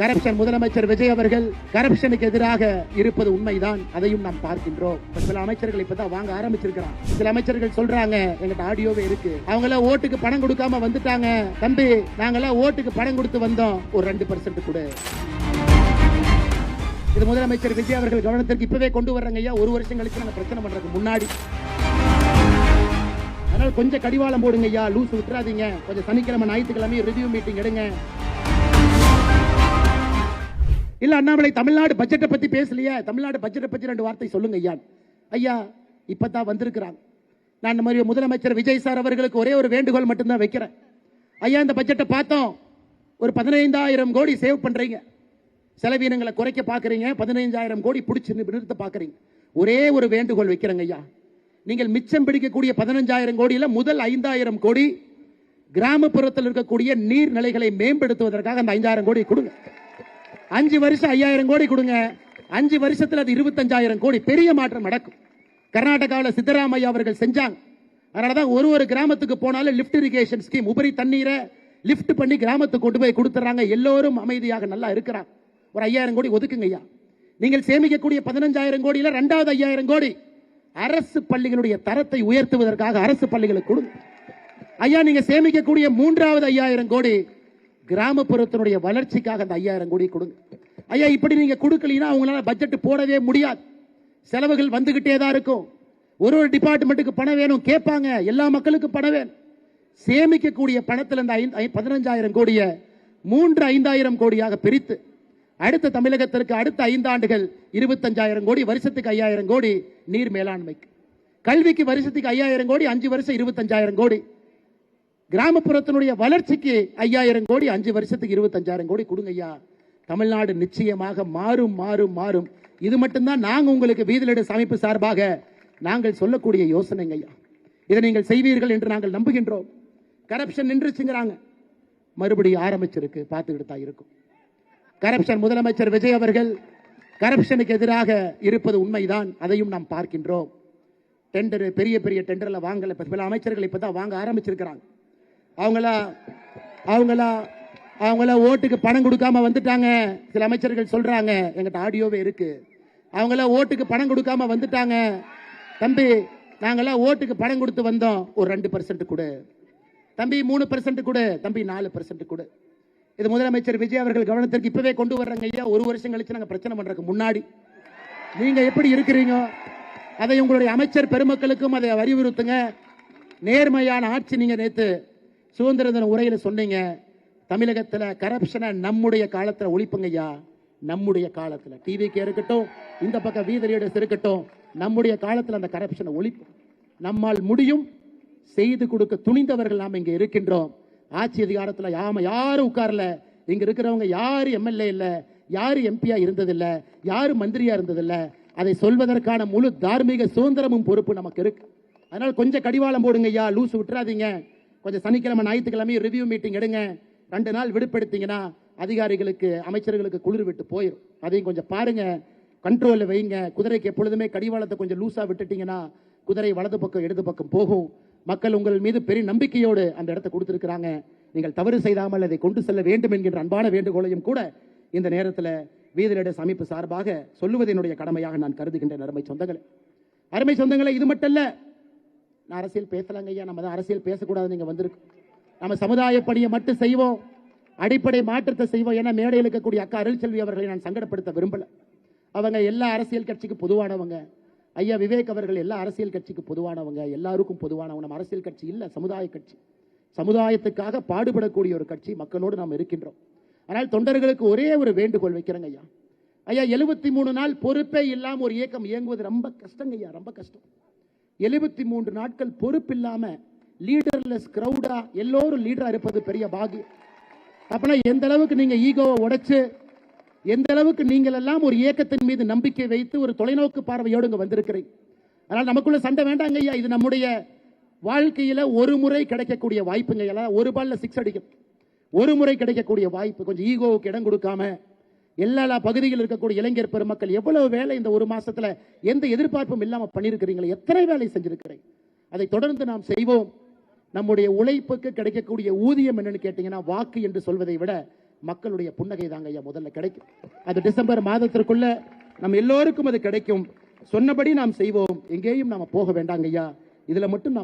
Corruption முதலமைச்சர் விஜய் அவர்கள் கரப்ஷனுக்கு எதிராக இருப்பது உண்மைதான், அதையும் நாம் பார்க்கின்றோம். சில அமைச்சர்கள் இப்பதான் வாங்க ஆரம்பிச்சிருக்கிறாங்க. சில அமைச்சர்கள் சொல்றாங்க, எங்கிட்ட ஆடியோவே இருக்கு, அவங்க எல்லாம் ஓட்டுக்கு பணம் கொடுக்காம வந்துட்டாங்க தம்பி, நாங்கெல்லாம் ஓட்டுக்கு பணம் கொடுத்து வந்தோம், ஒரு 2% கூட. இது முதலமைச்சர் விஜய் அவர்கள் கவனத்திற்கு இப்பவே கொண்டு வர்றாங்க ஐயா. ஒரு வருஷம் கழிச்சு நாங்க பிரச்சனை பண்றதுக்கு முன்னாடி. அதனால கொஞ்சம் கடிவாளம் போடுங்க ஐயா, லூஸ் விட்டுறாதீங்க. கொஞ்சம் சனிக்கிழமை ஞாயிற்றுக்கிழமை ரிவ்யூ மீட்டிங் எடுங்க. இல்ல அண்ணாமலை தமிழ்நாடு பட்ஜெட்டை பத்தி பேசலையா? தமிழ்நாடு பட்ஜெட்டை பத்தி 2 வார்த்தை சொல்லுங்க ஐயா. ஐயா இப்பதான் வந்திருக்கிறாங்க. நான் இந்த மாதிரி முதலமைச்சர் விஜய் சார் அவர்களுக்கு ஒரே ஒரு வேண்டுகோள் மட்டும்தான் வைக்கிறேன். ஐயா இந்த பட்ஜெட்டை பார்த்தோம், ஒரு 15,000 கோடி சேவ் பண்றீங்க, செலவினங்களை குறைக்க பாக்குறீங்க, 15,000 கோடி பிடிச்சு நிறுத்த பாக்குறீங்க. ஒரே ஒரு வேண்டுகோள் வைக்கிறேங்க ஐயா, நீங்கள் மிச்சம் பிடிக்கக்கூடிய 15,000 கோடியில முதல் 5,000 கோடி கிராமப்புறத்தில் இருக்கக்கூடிய நீர்நிலைகளை மேம்படுத்துவதற்காக அந்த 5,000 கோடி கொடுங்க. 5 வருஷம் 5,000 கோடி கொடுங்க. 5 வருஷத்துல அது 25,000 கோடி, பெரிய மாற்றம் நடக்கும். கர்நாடகாவில் சித்தராமையா அவர்கள் செஞ்சாங்க. அதனாலதான் ஒரு கிராமத்துக்கு போனாலும் லிப்ட் இரிகேஷன் ஸ்கீம், உபரி தண்ணீரை லிப்ட் பண்ணி கிராமத்துக்கு கொண்டு போய் கொடுத்துறாங்க. எல்லோரும் அமைதியாக நல்லா இருக்கிறாங்க. ஒரு 5,000 கோடி ஒதுக்குங்க ஐயா. நீங்கள் சேமிக்கக்கூடிய 15,000 கோடியில 2வது 5,000 கோடி அரசு பள்ளிகளுடைய தரத்தை உயர்த்துவதற்காக அரசு பள்ளிகளுக்கு கொடுங்க ஐயா. நீங்க சேமிக்கக்கூடிய 3வது 5,000 கோடி கிராமப்புறத்தினுடைய வளர்ச்சிக்காக அந்த 5,000 கோடி கொடுங்க ஐயா. இப்படி நீங்க கொடுக்கலீங்கன்னா அவங்களால பட்ஜெட் போடவே முடியாது. செலவுகள் வந்துகிட்டே தான் இருக்கும். ஒரு டிபார்ட்மெண்ட்டுக்கு பணம் வேணும் கேட்பாங்க, எல்லா மக்களுக்கும் பணம் வேணும். சேமிக்கக்கூடிய பணத்தில் இந்த 15,000 கோடியை 3-5,000 கோடியாக பிரித்து அடுத்த தமிழகத்திற்கு அடுத்த 5 ஆண்டுகள் 25,000 கோடி, வருஷத்துக்கு 5,000 கோடி நீர் மேலாண்மைக்கு, கல்விக்கு வருஷத்துக்கு 5,000 கோடி, 5 வருஷம் 25,000 கோடி, கிராமப்புறத்தினுடைய வளர்ச்சிக்கு 5,000 கோடி, 5 வருஷத்துக்கு 25,000 கோடி கொடுங்க ஐயா. தமிழ்நாடு நிச்சயமாக மாறும் மாறும் மாறும். இது மட்டும்தான் நாங்க உங்களுக்கு வீதிலடு அமைப்பு சார்பாக நாங்கள் சொல்லக்கூடிய யோசனைங்க ஐயா. இதை நீங்கள் செய்வீர்கள் என்று நாங்கள் நம்புகின்றோம். கரப்ஷன் நின்றுச்சுங்கிறாங்க, மறுபடியும் ஆரம்பிச்சிருக்கு, பார்த்துக்கிட்டு தான் இருக்கும். கரப்ஷன் முதலமைச்சர் விஜய் அவர்கள் கரப்ஷனுக்கு எதிராக இருப்பது உண்மைதான், அதையும் நாம் பார்க்கின்றோம். டெண்டர், பெரிய பெரிய டெண்டர்ல வாங்கல, பல அமைச்சர்கள் இப்பதான் வாங்க ஆரம்பிச்சிருக்கிறாங்க. அவங்கள ஓட்டுக்கு பணம் கொடுக்காம வந்துட்டாங்க. சில அமைச்சர்கள் சொல்றாங்க, எங்கிட்ட ஆடியோவே இருக்கு, அவங்கள ஓட்டுக்கு பணம் கொடுக்காம வந்துட்டாங்க தம்பி, நாங்கெல்லாம் ஓட்டுக்கு பணம் கொடுத்து வந்தோம், ஒரு 2% கூட தம்பி, 3% கூட தம்பி, 4% கூட. இது முதலமைச்சர் விஜய் அவர்கள் கவனத்திற்கு இப்பவே கொண்டு வர்றாங்க ஐயா. ஒரு வருஷம் கழிச்சு நாங்க பிரச்சனை பண்றதுக்கு முன்னாடி. நீங்க எப்படி இருக்கிறீங்க அதை உங்களுடைய அமைச்சர் பெருமக்களுக்கும் அதை அறிவுறுத்துங்க. நேர்மையான ஆட்சி. நீங்க நேத்து சுதந்திர தின உரையில சொன்னீங்க, தமிழகத்துல கரப்ஷனை நம்முடைய காலத்துல ஒழிப்புங்க ஐயா. நம்முடைய காலத்துல டிவிக்கு இருக்கட்டும், இந்த பக்கம் வீதரீடஸ் இருக்கட்டும், நம்முடைய காலத்துல அந்த கரப்ஷனை ஒழிப்பு நம்மால் முடியும். செய்து கொடுக்க துணிந்தவர்கள் நாம் இங்க இருக்கின்றோம். ஆட்சி அதிகாரத்துல யாரும் உட்கார்ல. இங்க இருக்கிறவங்க யாரு எம்எல்ஏ இல்ல, யாரு எம்பியா இருந்ததில்ல, யாரு மந்திரியா இருந்ததில்ல. அதை சொல்வதற்கான முழு தார்மீக சுதந்திரமும் பொறுப்பு நமக்கு இருக்கு. அதனால கொஞ்சம் கடிவாளம் போடுங்க ஐயா, லூஸ் விட்டுறாதீங்க. கொஞ்சம் சனிக்கிழமை ஞாயிற்றுக்கிழமை ரிவ்யூ மீட்டிங் எடுங்க. 2 நாள் விடுபடுத்தீங்கன்னா அதிகாரிகளுக்கு அமைச்சர்களுக்கு குளிர் விட்டு போயிடும். அதையும் கொஞ்சம் பாருங்க, கண்ட்ரோல்ல வைங்க. குதிரைக்கு எப்பொழுதுமே கடிவாளத்தை கொஞ்சம் லூசா விட்டுட்டீங்கன்னா குதிரை வலது பக்கம் இடது பக்கம் போகும். மக்கள் உங்கள் மீது பெரிய நம்பிக்கையோடு அந்த இடத்தை கொடுத்திருக்கிறாங்க. நீங்கள் தவறு செய்தாமல் அதை கொண்டு செல்ல வேண்டும் என்கின்ற அன்பான வேண்டுகோளையும் கூட இந்த நேரத்தில் வீதிலடு அமைப்பு சார்பாக சொல்லுவது என்னுடைய கடமையாக நான் கருதுகின்றேன். அருமை சொந்தங்களே, இது மட்டும் இல்ல, நான் அரசியல் பேசலாங்க ஐயா. நம்ம தான் அரசியல் பேசக்கூடாது, நீங்க வந்திருக்கு. நம்ம சமுதாய பணியை மட்டும் செய்வோம், அடிப்படை மாற்றத்தை செய்வோம். ஏன்னா மேடையில் இருக்கக்கூடிய அக்கா அருள்செல்வி அவர்களை நான் சங்கடப்படுத்த விரும்பல. அவங்க எல்லா அரசியல் கட்சிக்கு பொதுவானவங்க. ஐயா விவேக் அவர்கள் எல்லா அரசியல் கட்சிக்கு பொதுவானவங்க, எல்லாருக்கும் பொதுவானவங்க. நம்ம அரசியல் கட்சி இல்ல, சமுதாய கட்சி. சமுதாயத்துக்காக பாடுபடக்கூடிய ஒரு கட்சி. மக்களோடு நாம் இருக்கின்றோம். ஆனால் தொண்டர்களுக்கு ஒரே ஒரு வேண்டுகோள் வைக்கிறேங்க ஐயா. ஐயா 73 நாள் பொறுப்பே இல்லாம ஒரு இயக்கம் இயங்குவது ரொம்ப கஷ்டங்க ஐயா, ரொம்ப கஷ்டம். 73 நாட்கள் பொறுப்பு இல்லாம லீடர்லெஸ் கிரௌடா எல்லோரும் லீடரா இருப்பது பெரிய பாகியம். அப்பனா எந்த அளவுக்கு நீங்க ஈகோவை உடைச்சு, எந்த அளவுக்கு நீங்கள் எல்லாம் ஒரு இயக்கத்தின் மீது நம்பிக்கை வைத்து ஒரு தொலைநோக்கு பார்வையோடு இங்க வந்திருக்கிறீங்க. அதனால நமக்குள்ள சண்டை வேண்டாங்க ஐயா. இது நம்முடைய வாழ்க்கையில ஒரு முறை கிடைக்கக்கூடிய வாய்ப்புங்க ஐயா. ஒரு பால்ல 6 அடிக்கும், ஒரு முறை கிடைக்கக்கூடிய வாய்ப்பு. கொஞ்சம் ஈகோவுக்கு இடம் கொடுக்காம எல்லா பகுதியில் இருக்கக்கூடிய இளைஞர் பெருமக்கள் எவ்வளவு வேலை இந்த ஒரு மாசத்துல எந்த எதிர்பார்ப்பும் இல்லாம பண்ணிருக்கிறீங்களே, எத்தனை வேலை செஞ்சிருக்கிறீங்க. அதை தொடர்ந்து நாம் செய்வோம். நம்முடைய உழைப்புக்கு கிடைக்கக்கூடிய ஊதியம் என்னன்னு கேட்டீங்கன்னா வாக்கு என்று சொல்வதை விட மக்களுடைய புன்னகை தாங்க ஐயா முதல்ல கிடைக்கும். அது டிசம்பர் மாதத்திற்குள்ள நம்ம எல்லோருக்கும் அது கிடைக்கும். சொன்னபடி நாம் செய்வோம், எங்கேயும் நாம போக வேண்டாங்க ஐயா. இதுல மட்டும் நாம்